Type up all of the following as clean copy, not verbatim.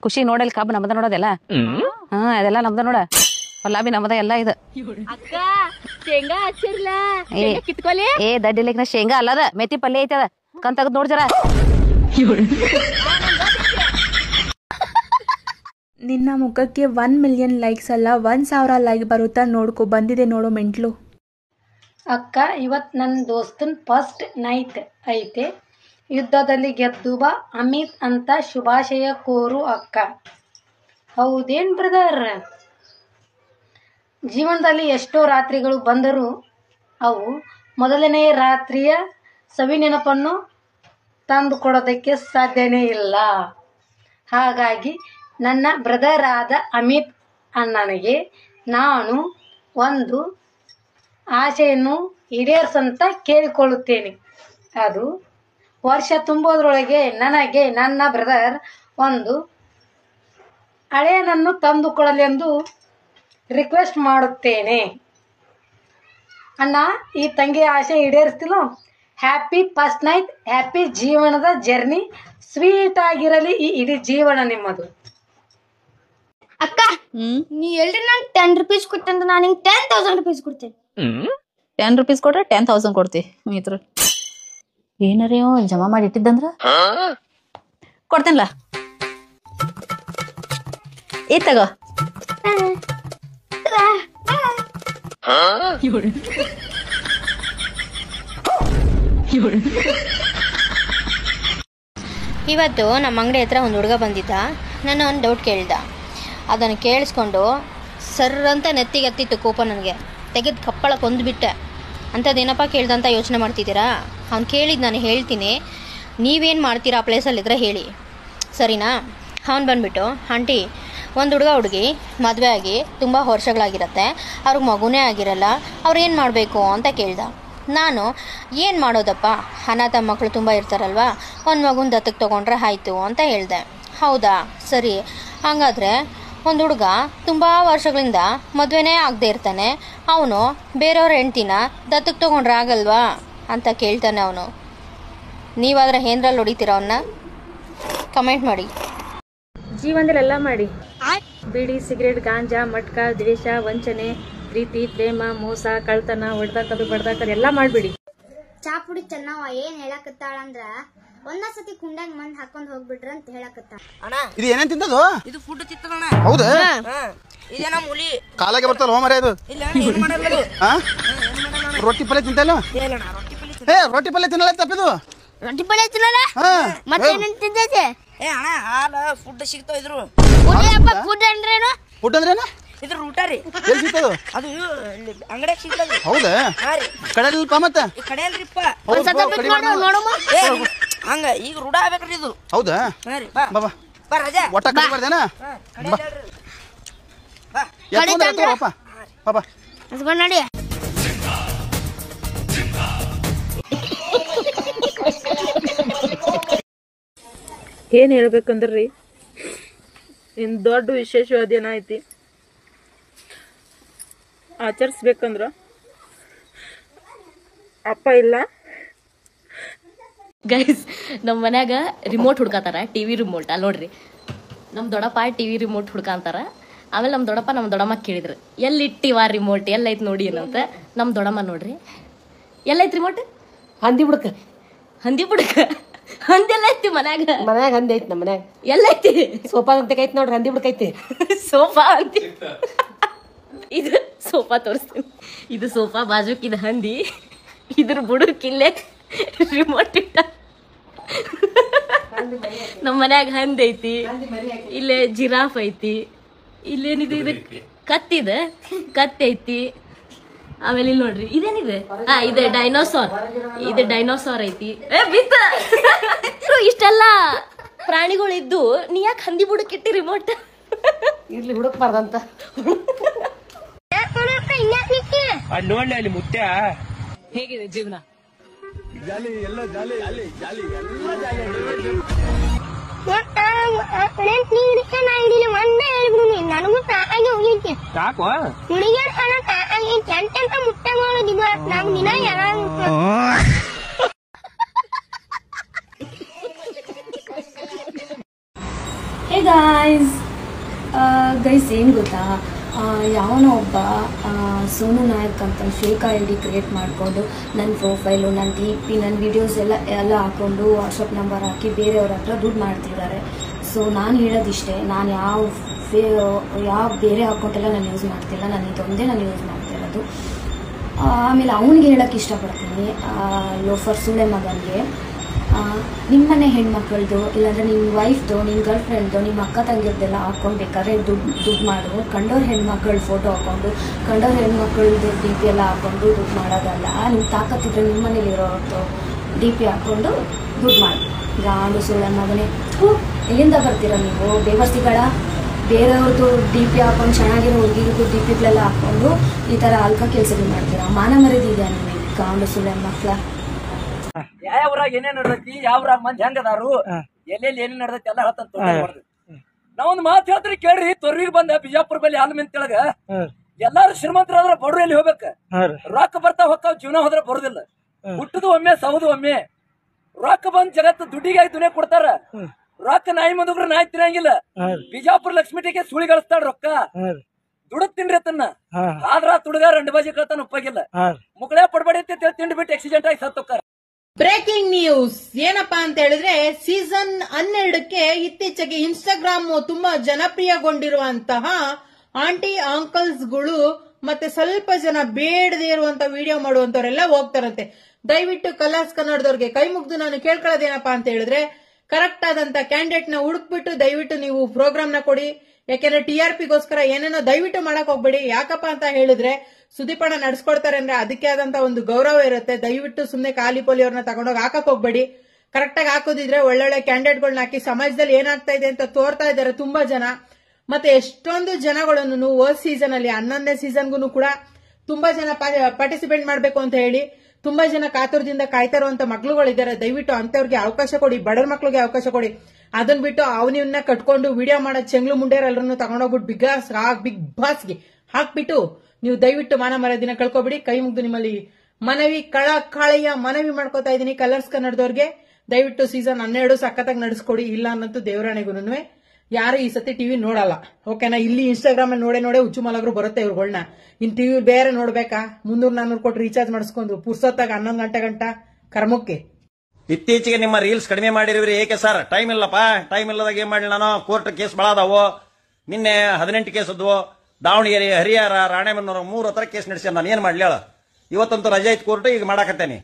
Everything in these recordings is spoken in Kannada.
ಖುಷಿ ನೋಡಲ್ ಕಬ್ಬ ನಮ್ದ ನೋಡೋದೆಲ್ಲ ಹಾ ಅದೆಲ್ಲ ನಮ್ದ ನೋಡ ಹೊಲ ಬಿ ನಮ್ದ ಎಲ್ಲ ಇದು ಏ ದಡ್ಡಿಲಿಕ್ ನಾ ಶೇಂಗಾ ಅಲ್ಲದ ಮೆತ್ತಿ ಪಲ್ಯ ಐತದ ಕಣ್ ತಗದ್ ನೋಡ್ ಜರ ನಿನ್ನ ಮುಖಕ್ಕೆ 1 ಮಿಲಿಯನ್ ಲೈಕ್ಸ್ ಅಲ್ಲ 1,000 ಲೈಕ್ ಬರುತ್ತಾ ನೋಡ್ಕೊ ಬಂದಿದೆ ನೋಡೋ ಮೆಂಟ್ಲು. ಅಕ್ಕ ಇವತ್ತು ನನ್ನ ದೋಸ್ತನ ಫಸ್ಟ್ ನೈಟ್ ಐತೆ, ಯುದ್ಧದಲ್ಲಿ ಗೆದ್ದು ಬಾ ಅಮಿತ್ ಅಂತ ಶುಭಾಶಯ ಕೋರು ಅಕ್ಕ. ಹೌದೇನು ಬ್ರದರ್? ಜೀವನದಲ್ಲಿ ಎಷ್ಟೋ ರಾತ್ರಿಗಳು ಬಂದರೂ ಅವು ಮೊದಲನೆಯ ರಾತ್ರಿಯ ಸವಿ ನೆನಪನ್ನು ತಂದು ಕೊಡೋದಕ್ಕೆ ಸಾಧ್ಯನೇ ಇಲ್ಲ. ಹಾಗಾಗಿ ನನ್ನ ಬ್ರದರ್ ಆದ ಅಮಿತ್ ಅಣ್ಣನಿಗೆ ನಾನು ಒಂದು ಆಸೆಯನ್ನು ಈಡೇರಿಸಂತ ಕೇಳಿಕೊಳ್ಳುತ್ತೇನೆ. ಅದು ವರ್ಷ ತುಂಬೋದ್ರೊಳಗೆ ನನಗೆ ನನ್ನ ಬ್ರದರ್ ಒಂದು ಹಳೆಯನನ್ನು ತಂದುಕೊಡಲೆಂದು ರಿಕ್ವೆಸ್ಟ್ ಮಾಡುತ್ತೇನೆ. ಅಣ್ಣ, ಈ ತಂಗಿ ಆಸೆ ಈಡೇರಿಸ್ತಿಲ್ಲೋ? ಹ್ಯಾಪಿ ಫಸ್ಟ್ ನೈಟ್, ಹ್ಯಾಪಿ ಜೀವನದ ಜರ್ನಿ, ಸ್ವೀಟ್ ಆಗಿರಲಿ ಈ ಇಡೀ ಜೀವನ ನಿಮ್ಮದು. ಅಕ್ಕ, ನೀ ಎಲ್ರಿ ನಂಗೆ 10 ರೂಪೀಸ್ ಕೊಟ್ಟಂತ ನಾನು ನಿಂಗೆ 10,000 ರೂಪೀಸ್ ಕೊಡ್ತೇನೆ. 10 ರೂಪೀಸ್ ಕೊಟ್ರೆ 10,000 ಕೊಡ್ತಿ ಮಿತ್ರ. ಏನಾರ ಜಮಾ ಮಾಡಿ ಇಟ್ಟಿದ್ದಂದ್ರ ಕೊಡ್ತೇನಲ್ಲ. ಈ ತಗೋ. ಇವತ್ತು ನಮ್ಮ ಅಂಗಡಿ ಹತ್ರ ಒಂದು ಹುಡುಗ ಬಂದಿದ್ದ. ನಾನು ಒಂದು ಡೌಟ್ ಕೇಳಿದ. ಅದನ್ನು ಕೇಳಿಸ್ಕೊಂಡು ಸರ್ರಂತ ನೆತ್ತಿಗೆ ಹತ್ತಿತ್ತು ಕೋಪ. ನನಗೆ ತೆಗೆದು ಕಪ್ಪಳಕ್ಕೆ ಕೊಂದುಬಿಟ್ಟೆ. ಅಂಥದ್ದೇನಪ್ಪ ಕೇಳ್ದಂತ ಯೋಚನೆ ಮಾಡ್ತಿದ್ದೀರಾ? ಅವ್ನು ಕೇಳಿದ್ದು ನಾನು ಹೇಳ್ತೀನಿ, ನೀವೇನು ಮಾಡ್ತೀರಾ ಆ ಪ್ಲೇಸಲ್ಲಿದ್ದರೆ ಹೇಳಿ, ಸರಿನಾ? ಅವ್ನು ಬಂದುಬಿಟ್ಟು, ಆಂಟಿ, ಒಂದು ಹುಡುಗಿ ಮದುವೆ ಆಗಿ ತುಂಬ ವರ್ಷಗಳಾಗಿರುತ್ತೆ, ಅವ್ರಿಗೆ ಮಗುನೇ ಆಗಿರಲ್ಲ, ಅವ್ರು ಏನು ಮಾಡಬೇಕು ಅಂತ ಕೇಳ್ದ. ನಾನು ಏನು ಮಾಡೋದಪ್ಪ, ಅನಾಥ ಮಕ್ಕಳು ತುಂಬ ಇರ್ತಾರಲ್ವ, ಒಂದು ಮಗುನ ದತ್ತಕ್ಕೆ ತೊಗೊಂಡ್ರೆ ಆಯಿತು ಅಂತ ಹೇಳಿದೆ. ಹೌದಾ, ಸರಿ, ಹಾಗಾದರೆ ಒಂದು ಹುಡುಗ ತುಂಬ ವರ್ಷಗಳಿಂದ ಮದುವೆನೇ ಆಗದೆ ಇರ್ತಾನೆ, ಅವನು ಬೇರೆಯವ್ರ ಹೆಂಡ್ತಿನ ದತ್ತಕ್ಕೆ ತೊಗೊಂಡ್ರೆ ಆಗಲ್ವಾ ಅಂತ ಕೇಳ್ತಾನೆ ಅವನು. ನೀವಾದರೆ ಏನ್ರಲ್ಲಿ ಹೊಡಿತೀರ ಅವನ್ನ? ಕಮೆಂಟ್ ಮಾಡಿ. ಜೀವನದಲ್ಲೆಲ್ಲ ಮಾಡಿ, ಬೀಡಿ, ಸಿಗರೇಟ್, ಗಾಂಜಾ, ಮಟ್ಕ, ದ್ವೇಷ, ವಂಚನೆ, ಪ್ರೀತಿ, ಪ್ರೇಮ, ಮೋಸ, ಕಳ್ತನ, ಹೊಡೆದಾಕದು, ಬಡ್ದಾಕದು ಎಲ್ಲ ಮಾಡ್ಬಿಡಿ. ಚಾ ಪುಡಿ ಚೆನ್ನವ ಏನ್ ಹೇಳಕತ್ತಾಳಂದ್ರ ಒಂದೊಂದ್ಸತಿ ಕುಂಡಾಗ ಮಂದ್ ಹಾಕೊಂಡ್ ಹೋಗ್ಬಿಟ್ರ ಅಂತ ಹೇಳಕತ್ತಾಳ. ಇದು ಏನೇನ್ ತಿಂತದು? ಇದು ಫುಡ್ ತಿತ್ತದಣ್ಣ. ಹೌದಾ? ಇದೇನ ಮೂಲಿ ಕಾಲಾಗೆ ಬರ್ತಲ್ಲ ಹೋಮರ ಇದು. ಇಲ್ಲ ಏನು ಮಾಡಲ್ಲ. ರೊಟ್ಟಿ ಪಲ್ಯ ತಿಂತಲ್ಲ? ರೊಟ್ಟಿ ಪಲ್ಯ ತಿನ್ನಲ್ಲ ತಪ್ಪಿದು. ರೊಟ್ಟಿ ಪಲ್ಯ ತಿನ್ನಲ್ಲ ಮತ್ತೇನೇನ್ ತಿಂತೈತೆ? ಅಣ್ಣ ಹಾಲ ಫುಡ್ ಸಿಗ್ತಾವ ಇದ್ರು. ಫುಡ್ ಅಂದ್ರೇನು? ಫುಡ್ ಅಂದ್ರೇನು? ಇದು ರೂಟ ರೀ. ಎಲ್ಲಿ ಸಿಗ್ತದ? ಅದು ಅಂಗಡಿಯಾಗ ಸಿಗ್ತದ. ಹೌದಾ? ಕಡೆಯಲ್ಪ ಮತ್ತ ಕಡೆ ಅಲ್ರಿಪ್ಪ. ಹಂಗ ಈಗ ರೂಢ ಆಗ್ಬೇಕ್ರಿ ಇದು. ಹೌದಾ? ಬಾ ಬಾ ರಜಾ. ಒಟ್ಟ ಕಡೆ ಬರ್ದೇನಾ? ಬಾ ನಡಿ. ಏನ್ ಹೇಳ್ಬೇಕಂದ್ರಿ, ಇನ್ ದೊಡ್ಡ ವಿಶೇಷವಾದೇನ ಐತಿ ಆಚರಿಸ್ಬೇಕಂದ್ರ ಅಪ್ಪ ಇಲ್ಲ. ಗೈಸ್, ನಮ್ಮ ಮನ್ಯಾಗ ರಿಮೋಟ್ ಹುಡ್ಕಾತಾರ, ಟಿವಿ ರಿಮೋಟ್. ಅಲ್ಲಿ ನೋಡ್ರಿ, ನಮ್ಮ ದೊಡ್ಡಪ್ಪ ಟಿವಿ ರಿಮೋಟ್ ಹುಡ್ಕಂತಾರ. ಆಮೇಲೆ ನಮ್ಮ ದೊಡ್ಡಪ್ಪ ನಮ್ಮ ದೊಡ್ಡಮ್ಮ ಕೇಳಿದ್ರು, ಎಲ್ಲಿಟ್ಟಿವ ರಿಮೋಟ್, ಎಲ್ಲೈತ್ ನೋಡಿ ಏನಂತ. ನಮ್ಮ ದೊಡ್ಡಮ್ಮ ನೋಡ್ರಿ, ಎಲ್ಲೈತ್ ರಿಮೋಟ್? ಹಂದಿ ಬುಡಕ. ಹಂದಿ ಬುಡಕ? ಹಂದೆಲ್ಲ ಐತಿ ಮನ್ಯಾಗ? ಮನ್ಯಾಗ ಹಂದಿ ಐತಿ. ನಮ್ಮ ಮನ್ಯಾಗ ಎಲ್ಲೈತಿ? ಸೋಫಾ ಅಂತ ಐತಿ ನೋಡ್ರಿ, ಹಂದಿ ಬುಡಕ ಐತಿ. ಸೋಫಾ ಅಂತಿ. ಇದು ಸೋಫಾ ತೋರಿಸ್ತೀನಿ. ಇದು ಸೋಫಾ, ಬಾಜುಕಿದ ಹಂದಿ, ಇದ್ರ ಬುಡಕ್ಕಿಲ್ಲೇ ರಿಮೋಟ್ ಇಟ್ಟ. ನಮ್ಮ ಮನ್ಯಾಗ ಹಂದಿ ಐತಿ, ಇಲ್ಲೇ ಜಿರಾಫ್ ಐತಿ, ಇಲ್ಲೇನಿದೆ, ಇದು ಕತ್ತಿದೆ, ಕತ್ತಿ ಐತಿ. ಆಮೇಲೆ ಇಲ್ಲಿ ನೋಡ್ರಿ, ಇದೇನಿದೆ? ಇದೆ ಡೈನೋಸಾರ್. ಇದು ಡೈನೋಸಾರ್ ಐತಿ. ಇಷ್ಟೆಲ್ಲ ಪ್ರಾಣಿಗಳಿದ್ದು ನೀ ಯಾಕೆ ಹಂದಿ ಬುಡಕ್ಕಿಟ್ಟಿ ರಿಮೋಟ್? ಇರ್ಲಿ, ಹುಡುಕ್ಬಾರ್ದಂತ. ಅಲ್ಲಿ ನೋಡ್ಲಿ, ಅಲ್ಲಿ ಮುತ್ಯ ಹೇಗಿದೆ ಜೀವನ? ಜಾಲಿ ಎಲ್ಲ ಜಾಲಿ, ಜಾಲಿ ಜಾಲಿ ಎಲ್ಲ ಜಾಲಿ. ನನಗೂ ತಾಗಿ ಹೋಗಿದ್ದೆ ಸಾಕು ಹುಡುಗಿಯರ್ ಎಂತೆಂತ ಮುಟ್ಟೆ ಮಾಡೋದು ನಮ್ ದಿನ ಯಾರು. ಹೇ ಗೈಸ್ ಏನು ಗೊತ್ತಾ, ಯಾವನೋ ಒಬ್ಬ ಸೋನು ನಾಯಕ್ ಅಂತ ಫೇಕ್ ಐ ಡಿ ಕ್ರಿಯೇಟ್ ಮಾಡಿಕೊಂಡು ನನ್ನ ಪ್ರೊಫೈಲು, ನನ್ನ DP, ನನ್ನ ವೀಡಿಯೋಸ್ ಎಲ್ಲ ಹಾಕ್ಕೊಂಡು ವಾಟ್ಸಪ್ ನಂಬರ್ ಹಾಕಿ ಬೇರೆಯವ್ರ ಹತ್ರ ದುಡ್ಡು ಮಾಡ್ತಿದ್ದಾರೆ. ಸೊ ನಾನು ಹೇಳೋದಿಷ್ಟೇ, ನಾನು ಯಾವ ಬೇರೆ ಅಕೌಂಟೆಲ್ಲ ನಾನು ಯೂಸ್ ಮಾಡ್ತಿಲ್ಲ, ನಾನು ಇದೊಂದೇ ನಾನು ಯೂಸ್ ಮಾಡ್ತಿರೋದು. ಆಮೇಲೆ ಅವ್ನಿಗೆ ಹೇಳೋಕ್ಕೆ ಇಷ್ಟಪಡ್ತೀನಿ, ಲೋಫರ್ ಸುಳೆ ಮಗನಿಗೆ, ನಿಮ್ಮನೆ ಹೆಣ್ಮಕ್ಳದ್ದು ಇಲ್ಲಾಂದರೆ ನಿಮ್ಮ ವೈಫ್ದು, ನಿಮ್ಮ ಗರ್ಲ್ ಫ್ರೆಂಡ್ದು, ನಿಮ್ಮ ಅಕ್ಕ ತಂಗಿರ್ದೆಲ್ಲ ಹಾಕ್ಕೊಂಡು ಬೇಕಾದ್ರೆ ದುಡ್ಡು ಮಾಡು. ಕಂಡೋರ್ ಹೆಣ್ಮಕ್ಳ ಫೋಟೋ ಹಾಕ್ಕೊಂಡು ಕಂಡೋರ್ ಹೆಣ್ಮಕ್ಳದ್ದು DP ಎಲ್ಲ ಹಾಕ್ಕೊಂಡು ದುಡ್ಡು ಮಾಡೋದಲ್ಲ. ನಿಮ್ಮ ತಾಕತ್ತಿದ್ರೆ ನಿಮ್ಮ ಮನೇಲಿರೋದು DP ಹಾಕ್ಕೊಂಡು ದುಡ್ಡು ಮಾಡಿ. ಗಾಂಡು ಸುಳ್ಳ ಮಗನೇ, ಎಲ್ಲಿಂದ ಬರ್ತೀರ ನೀವು ಬೇವರ್ಸಿಗಳ? ಬೇರೆಯವ್ರದ್ದು DP ಹಾಕೊಂಡು ಚೆನ್ನಾಗಿರೋ ಹುಡುಗಿರಿಗೂ DPಗಳೆಲ್ಲ ಹಾಕ್ಕೊಂಡು ಈ ಥರ ಅಲ್ಕ ಕೆಲಸಗಳು ಮಾಡ್ತೀರಾ? ಮಾನ ಮರ್ಯಾದಿದೆ ನಿಮಗೆ ಗಾಂಡು ಸುಳ್ಳ ಮಕ್ಕಳ. ಯಾವ್ರಾಗ ಏನೇನ್ ನಡ್ದೈತಿ, ಯಾವ್ರಾಗ ಮಂದಿ ಹೆಂಗದಾರು, ಎಲ್ಲೆಲ್ಲಿ ಏನೇನ್ ನಡ್ದೈತಿ ಎಲ್ಲ ಹೇಳ್ತಾನ. ನಾವೊಂದ್ ಮಾತು ಹೇಳ್ತೀರಿ ಕೇಳ್ರಿ. ತೊರ್ವಿಗೆ ಬಂದ ಬಿಜಾಪುರ ಬಲ್ಲಿ ಹಾಲು ಮಿಂತೇಳಗ ಎಲ್ಲಾರು ಶ್ರೀಮಂತರಾದ್ರ ಬಡ್ರು ಎಲ್ಲಿ ಹೋಗ್ಬೇಕ? ರೊಕ್ಕ ಬರ್ತಾವ ಹೊಕ್ಕಾವ್, ಜೀವನ ಹೋದ್ರ ಬರುದಿಲ್ಲ. ಹುಟ್ಟದು ಒಮ್ಮೆ ಸೌದು ಒಮ್ಮೆ. ರೊಕ್ಕ ಬಂದ್ ಜಗತ್ತು ದುಡ್ಡಿಗಾಗಿ ದುನಿಯಾ ಕೊಡ್ತಾರ. ರೊಕ್ಕ ನಾಯಿ ಮುಂದುಗ್ರ ನಾಯಿ ತಿನ್ನಂಗಿಲ್ಲ. ಬಿಜಾಪುರ ಲಕ್ಷ್ಮಿ ಟೀಕೆ ಸುಳಿ ಗಳಿಸ್ತಾಳ ರೊಕ್ಕ. ದುಡದ್ ತಿನ್ರಿ ತನ್ನ ಆದ್ರ ತುಡುಗ 2 ಬಾಜಿ ಕಳ್ತಾನ ಉಪ್ಪಾಗಿಲ್ಲ. ಮುಕ್ಕಳೇ ಪಡ್ಬಡಿ ಅಂತ ತಿಂಡಿ ಬಿಟ್ಟು ಆಕ್ಸಿಡೆಂಟ್ ಆಗಿ ಸತ್ತೋಕ್ಕಾರ. ಬ್ರೇಕಿಂಗ್ ನ್ಯೂಸ್ ಏನಪ್ಪಾ ಅಂತ ಹೇಳಿದ್ರೆ, ಸೀಸನ್ 12ಕ್ಕೆ ಇತ್ತೀಚೆಗೆ ಇನ್ಸ್ಟಾಗ್ರಾಮ್ ತುಂಬಾ ಜನಪ್ರಿಯಗೊಂಡಿರುವಂತಹ ಆಂಟಿ ಅಂಕಲ್ಸ್ಗಳು ಮತ್ತೆ ಸ್ವಲ್ಪ ಜನ ಬೇಡದೇ ಇರುವಂತ ವಿಡಿಯೋ ಮಾಡುವಂತವರೆಲ್ಲ ಹೋಗ್ತಾರಂತೆ. ದಯವಿಟ್ಟು ಕಲರ್ಸ್ ಕನ್ನಡದವ್ರಿಗೆ ಕೈ ಮುಗ್ದು ನಾನು ಕೇಳ್ಕೊಳ್ಳೋದೇನಪ್ಪಾ ಅಂತ ಹೇಳಿದ್ರೆ, ಕರೆಕ್ಟ್ ಆದಂತ ಕ್ಯಾಂಡಿಡೇಟ್ ನ ಹುಡುಕ್ಬಿಟ್ಟು ದಯವಿಟ್ಟು ನೀವು ಪ್ರೋಗ್ರಾಮ್ ನ ಕೊಡಿ. ಯಾಕೆಂದ್ರೆ TRPಗೋಸ್ಕರ ಏನೇನೋ ದಯವಿಟ್ಟು ಮಾಡಕ್ ಹೋಗ್ಬೇಡಿ. ಯಾಕಪ್ಪ ಅಂತ ಹೇಳಿದ್ರೆ ಸುದೀಪಣ್ಣ ನಡ್ಸ್ಕೊಡ್ತಾರೆ ಅಂದ್ರೆ ಅದಕ್ಕೆ ಆದಂತ ಒಂದು ಗೌರವ ಇರುತ್ತೆ. ದಯವಿಟ್ಟು ಸುಮ್ನೆ ಖಾಲಿ ಪೋಲಿ ಅವ್ರನ್ನ ತಗೊಂಡೋಗಿ ಹಾಕಕ್ ಹೋಗ್ಬೇಡಿ. ಕರೆಕ್ಟ್ ಆಗಿ ಹಾಕೋದಿದ್ರೆ ಒಳ್ಳೊಳ್ಳೆ ಕ್ಯಾಂಡಿಡೇಟ್ಗಳನ್ನ ಹಾಕಿ ಸಮಾಜದಲ್ಲಿ ಏನಾಗ್ತಾ ಇದೆ ಅಂತ ತೋರ್ತಾ ಇದ್ದಾರೆ ತುಂಬಾ ಜನ. ಮತ್ತೆ ಎಷ್ಟೊಂದು ಜನಗಳನ್ನು ಹೋದ್ ಸೀಸನ್ ಅಲ್ಲಿ 11ನೇ ಸೀಸನ್ಗೂ ಕೂಡ ತುಂಬಾ ಜನ ಪಾರ್ಟಿಸಿಪೇಟ್ ಮಾಡ್ಬೇಕು ಅಂತ ಹೇಳಿ ತುಂಬಾ ಜನ ಕಾತುರದಿಂದ ಕಾಯ್ತಾ ಇರುವಂತ ಮಕ್ಳುಗಳಿದ್ದಾರೆ. ದಯವಿಟ್ಟು ಅಂತವ್ರಿಗೆ ಅವಕಾಶ ಕೊಡಿ, ಬಡರ ಮಕ್ಳಿಗೆ ಅವಕಾಶ ಕೊಡಿ. ಅದನ್ನ ಬಿಟ್ಟು ಅವನಿವನ್ನ ಕಟ್ಕೊಂಡು ವಿಡಿಯೋ ಮಾಡೋ ಚೆಂಗ್ಲು ಮುಂಡೇರ್ ಎಲ್ಲರನ್ನು ತಗೊಂಡೋಗ್ಬಿಟ್ಟು ಬಿಗ್ ಬಾಸ್ಗೆ ಹಾಕ್ಬಿಟ್ಟು ನೀವು ದಯವಿಟ್ಟು ಮಾನ ಮರ್ಯಾದಿನ ಕಳ್ಕೊಬಿಡಿ. ಕೈ ಮುಗ್ದು ನಿಮ್ಮಲ್ಲಿ ಮನವಿ, ಕಾಳೆಯ ಮನವಿ ಮಾಡ್ಕೋತಾ ಇದೀನಿ ಕಲರ್ಸ್ ಕನ್ನಡದವ್ರಿಗೆ. ದಯವಿಟ್ಟು ಸೀಸನ್ 12 ಸಖತ್ತಾಗಿ ನಡೆಸ್ಕೊಡಿ. ಇಲ್ಲ ಅನ್ನಂತೂ ದೇವರಾಣೆಗೂ ಯಾರು ಈ ಸತಿ ಟಿವಿ ನೋಡಲ್ಲ, ಓಕೆನಾ? ಇಲ್ಲಿ ಇನ್ಸ್ಟಾಗ್ರಾಮ್ ಅಲ್ಲಿ ನೋಡೇ ಹುಚ್ಚು ಮಲಗರು ಬರುತ್ತೆ ಇವ್ರುಗಳನ್ನ. ಇನ್ ಟಿವಿ ಬೇರೆ ನೋಡ್ಬೇಕಾ? 300-400 ಕೊಟ್ಟು ರೀಚಾರ್ಜ್ ಮಾಡಿಸ್ಕೊಂಡು ಪುರ್ಸೊತ್ತಾಗ 11 ಗಂಟೆ ಕರ್ಮಕ್ಕೆ. ಇತ್ತೀಚೆಗೆ ನಿಮ್ಮ ರೀಲ್ಸ್ ಕಡಿಮೆ ಮಾಡಿರಿವ್ರಿ. ಏಕೆ ಸರ್? ಟೈಮ್ ಇಲ್ಲಪ್ಪ. ಟೈಮ್ ಇಲ್ಲದಾಗ ಏನ್ ಮಾಡಿ ನಾನು? ಕೋರ್ಟ್ ಕೇಸ್ ಬಹಳ ಅದಾವು. ನಿನ್ನೆ 18 ಕೇಸ್ ಅದ್ವು. ದಾವಣಗೆರೆ, ಹರಿಹರ, ರಾಣೆಬೆನ್ನೂರು 3 ಹತ್ರ ಕೇಸ್ ನಡೆಸಿ ನಾನು ಏನ್ ಮಾಡ್ಲಿ ಹೇಳ? ಇವತ್ತಂತೂ ರಜೆ ಐತಿ ಕೋರ್ಟ್, ಈಗ ಮಾಡಾಕತ್ತೇನಿ.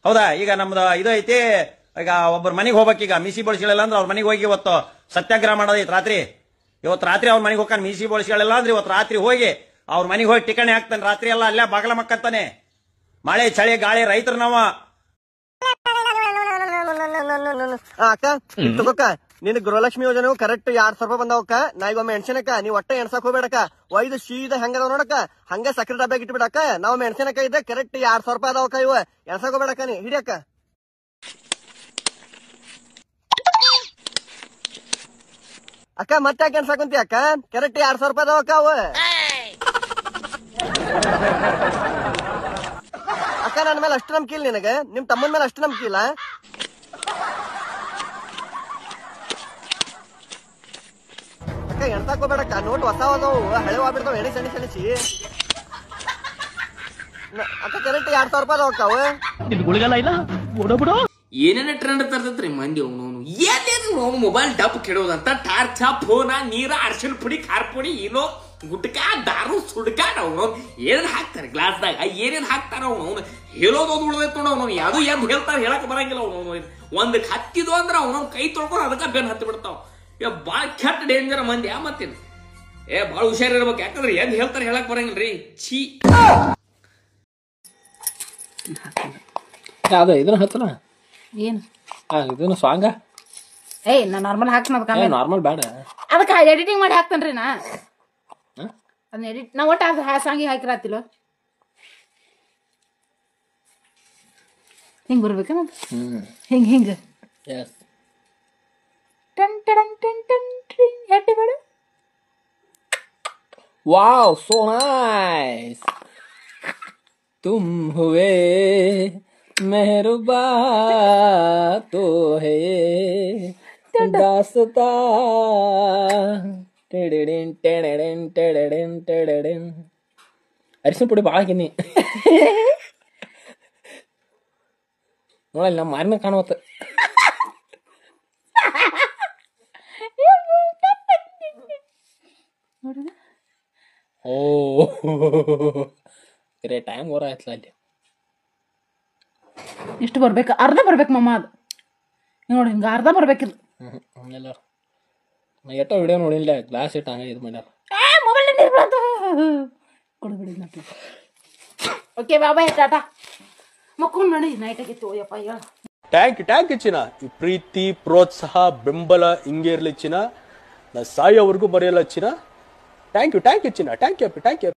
ಹೌದಾ? ಈಗ ನಮ್ದು ಇದು ಐತಿ. ಈಗ ಒಬ್ಬರ ಮನೆಗೆ ಹೋಗ್ಬೇಕು. ಈಗ ಮೀಸಿ ಬಳಸಿಗಳಿಲ್ಲ ಅಂದ್ರೆ ಅವ್ರ ಮನೆಗೆ ಹೋಗಿ ಇವತ್ತು ಸತ್ಯಾಗ್ರಹ ಮಾಡೋದೈತಿ ರಾತ್ರಿ. ಇವತ್ತು ರಾತ್ರಿ ಅವ್ರ ಮನೆಗೆ ಹೋಗ್ತಾನೆ. ಮೀಸಿ ಬಳಸಿಗಳಿಲ್ಲ ಅಂದ್ರೆ ಇವತ್ತು ರಾತ್ರಿ ಹೋಗಿ ಅವ್ರ ಮನೆಗೆ ಹೋಗಿ ಟಿಕಣಿ ಹಾಕ್ತಾನೆ. ರಾತ್ರಿ ಎಲ್ಲ ಅಲ್ಲೇ ಬಾಗಲ ಮಕ್ಕಂತಾನೆ. ಮಳೆ, ಚಳಿ, ಗಾಳಿ, ರೈತರು ನಾವ. ಅಕ್ಕ ತಗೋಕ, ನಿನ್ ಗೃಹಲಕ್ಷ್ಮಿ ಯೋಜನೆ ಕರೆಕ್ಟ್ 2,000 ರೂಪಾಯಿ ಬಂದವಕ್ಕ. ನಾ ಈಗ ಒಮ್ಮೆ ಎಣ್ಸನಕ್ಕ, ನೀವ್ ಒಟ್ಟ ಎಣ್ಸಕ್ ಹೋಗ್ಬೇಡಕ್ಕ. ಒಯ್ದು ಸೀದಾ ಹೆಂಗದ ನೋಡಕ್ಕ, ಹಂಗ ಸಕ್ಕರೆ ಡಬ್ಬ್ಯಾಗ ಇಟ್ಬಿಡಕ್ಕ. ನಾವ್ ಎಣ್ಸನಕ್ಕ ಇದ್ದ ಕರೆಕ್ಟ್ 2,000 ರೂಪಾಯಿ ಅದಾವಕ್ಕ. ಇವ ಎಣ್ಸಕ್ ಹೋಗ್ಬೇಡಕ್ಕ, ನೀ ಹಿಡಿಯಕ್ಕ. ಅಕ್ಕ ಮತ್ತೆ ಯಾಕೆ ಎಣ್ಸಾಕುಂತಿ ಅಕ್ಕ? ಕರೆಕ್ಟ್ 2,000 ರೂಪಾಯಿ ಅದಾವಕ್ಕ ಅವ. ಅಕ್ಕ ನನ್ನ ಮೇಲೆ ಅಷ್ಟು ನಂಬಿಕೆ ಇಲ್ಲ ನಿನಗ, ನಿಮ್ ತಮ್ಮನ ಮೇಲೆ ಅಷ್ಟು ನಂಬಿಕೆ ಇಲ್ಲ. ಅಕ್ಕ ಎಣ್ಸಾಕ್ ಹೋಗ್ಬೇಡಕ್ಕ, ನೋಟ್ ಹೊಸ ಅದಾವು, ಹಳೆ ಆಗ್ಬಿಡ್ತಾವ ಎಣಿಸಿ. ಅಕ್ಕ ಕರೆಕ್ಟ್ 2,000 ರೂಪಾಯಿ ಅದಾವಕ್ಕ ಅವ. ಏನೇನ ಟ್ರೆಂಡ್ ತರ್ತೈತ್ರಿ ಮಂದಿ. ಅವನು ಏನೇನು ಮೊಬೈಲ್ ಡಬ್ ಕೆಡೋದಂತ ಟಾರ್ಚ, ಫೋನ, ನೀರ, ಅರ್ಶಿನ ಪುಡಿ, ಖಾರ ಪುಡಿ, ಏನೋ ಗುಟ್ಕ, ದಾರು, ಸುಡ್ಕ ಅವನು ಏನೇನ್ ಹಾಕ್ತಾರೆ ಗ್ಲಾಸ್ದಾಗ, ಏನೇನ್ ಹಾಕ್ತಾರ ಅವನು ಹೇಳೋದು ಉಳ್ದೈತ್ ನೋಡ. ಅವನು ಯಾವ್ದು ಏನ್ ಹೇಳ್ತಾರ ಹೇಳಕ್ ಬರಂಗಿಲ್ಲ. ಅವನು ಒಂದಕ್ಕೆ ಹತ್ತಿದ್ವು ಅಂದ್ರ ಅವನ ಕೈ ತೊಳ್ಕೊಂಡು ಅದಕ್ಕ ಬೆನ್ ಹತ್ತಿ ಬಿಡ್ತಾವ. ಬಾಳ ಕೆಟ್ಟ ಡೇಂಜರ್ ಮಂದಿ. ಮತ್ತೇನು ಬಾಳ ಹುಷಾರಿರ್ಬೇಕು. ಯಾಕಂದ್ರೆ ಏನ್ ಹೇಳ್ತಾರ ಹೇಳಕ್ ಬರಂಗಿಲ್ರಿ. ಛೀ. ಯಾವ್ದು ಇದನ್ನ ಹತ್ತನ ಏನು ಇದನ್ನ ಸಾಂಗ? ಏಯ್ ನಾ ನಾರ್ಮಲ್ ಹಾಕ್ತೀನಿ. ನಾರ್ಮಲ್ ಬೇಡ, ಅದಕ್ಕೆ ಎಡಿಟಿಂಗ್ ಮಾಡಿ ಹಾಕ್ತೇನ್ರಿ ನಾ. ಅದನ್ನ ಎಡಿಟ್ ನಾ ಒಟ್ಟು ಅದು ಸಾಂಗಿ ಹಾಕಿರತ್ತಿಲ್ಲ. ಹಿಂಗ್ ಬರ್ಬೇಕ ಹಿಂಗ ಟನ್ ಟನ್ ಟನ್ ಟನ್ ಹೆಟ್ಟಿ ಬೇಡ. Wow, so nice. ತುಮ್ ಹುವೆ ಮೆಹರುಬಾ ತೋ ಹೇ ದಾಸತಾ ಅರಿಶಿನ ಪುಡಿ ಭಾಳ ಹಾಕಿನಿ ನೋಡಲ್ಲ ನಮ್ಮ ಮಾರಿನ ಕಾಣುವತ್ತ ಓ ಟೈಮ್ ಓರ ಆಯ್ತಲ್ಲ ಅಲ್ಲಿ ಇಷ್ಟು ಬರ್ಬೇಕು, ಅರ್ಧ ಬರ್ಬೇಕು ಮಮ್ಮ. ಅದು ನೋಡಿ ಹಿಂಗೆ ಅರ್ಧ ಬರ್ಬೇಕಿಲ್ಲ. ಹಂಗೆಲ್ಲ ನಾ ಎಷ್ಟೋ ವಿಡಿಯೋ ನೋಡಿಲ್ಲ, ಗ್ಲಾಸ್ ಇಟ್ಟು ಹಂಗೆ ಇದು ಮಾಡ್ಯಾರ. Okay bye-bye, Tata. ಮಕ್ಕೊಂಡು ನೋಡಿ ನೈಟ್ ಆಗಿತ್ತು. ಯಪ್ಪ ಹೇಳ. ಟ್ಯಾಂಕ್ ಚಿನ್ನ. ಈ ಪ್ರೀತಿ, ಪ್ರೋತ್ಸಾಹ, ಬೆಂಬಲ ಹಿಂಗೆ ಇರ್ಲಿ ಚಿನ್ನ. ನಾ ಸಾಯೋವರೆಗೂ ಬರೆಯಲ್ಲ ಚಿನ್ನ. ಥ್ಯಾಂಕ್ ಯು ಚಿನ್ನ. Thank you.